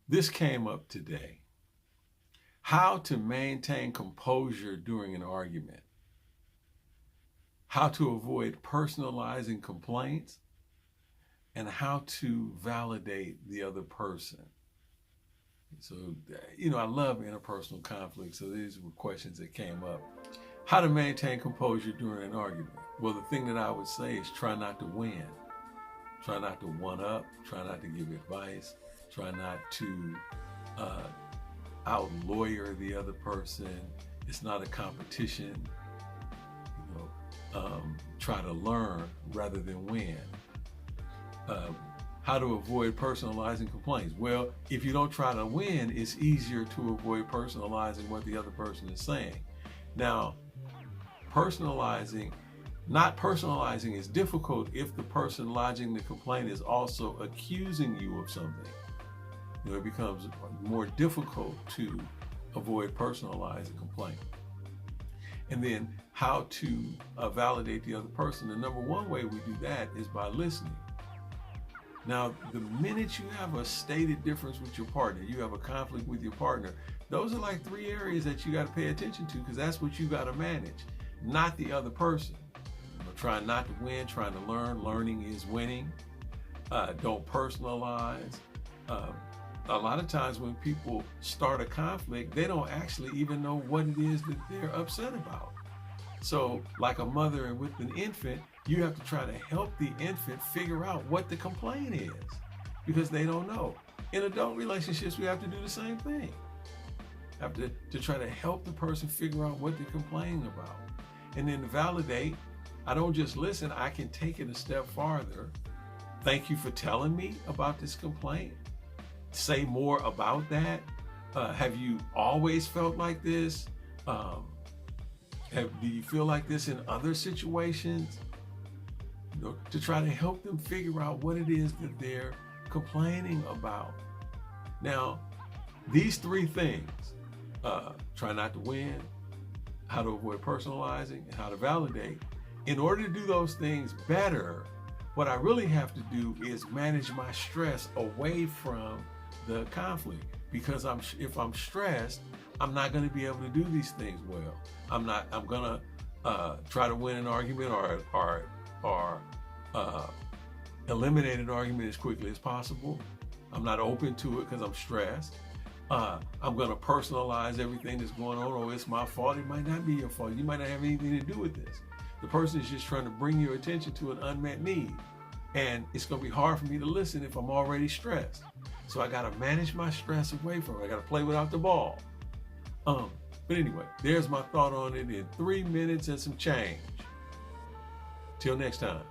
This came up today. How to maintain composure during an argument. How to avoid personalizing complaints, and how to validate the other person. So, I love interpersonal conflict. So these were questions that came up. How to maintain composure during an argument. Well, the thing that I would say is try not to win. Try not to one up. Try not to give advice. Try not to out-lawyer the other person. It's not a competition. Try to learn rather than win. How to avoid personalizing complaints. Well, if you don't try to win, it's easier to avoid personalizing what the other person is saying. Now, not personalizing is difficult if the person lodging the complaint is also accusing you of something. It becomes more difficult to avoid personalizing complaint. And then how to validate the other person. The number one way we do that is by listening. Now, the minute you have a stated difference with your partner, you have a conflict with your partner, those are like 3 areas that you got to pay attention to, because that's what you got to manage, not the other person. Try not to win, trying to learn. Learning is winning. Don't personalize. A lot of times when people start a conflict, they don't actually even know what it is that they're upset about. So like a mother with an infant, you have to try to help the infant figure out what the complaint is, because they don't know. In adult relationships, we have to do the same thing. Have to try to help the person figure out what they're complaining about. And then to validate, I don't just listen, I can take it a step farther. Thank you for telling me about this complaint. Say more about that. Have you always felt like this? Do you feel like this in other situations? To try to help them figure out what it is that they're complaining about. Now, these 3 things, try not to win, how to avoid personalizing, and how to validate. In order to do those things better, what I really have to do is manage my stress away from the conflict. Because if I'm stressed, I'm not going to be able to do these things well. I'm going to try to win an argument or eliminate an argument as quickly as possible. I'm not open to it because I'm stressed. I'm going to personalize everything that's going on. Oh, it's my fault. It might not be your fault. You might not have anything to do with this. The person is just trying to bring your attention to an unmet need. And it's going to be hard for me to listen if I'm already stressed. So I got to manage my stress away from it. I got to play without the ball. But anyway, there's my thought on it in 3 minutes and some change. Till next time.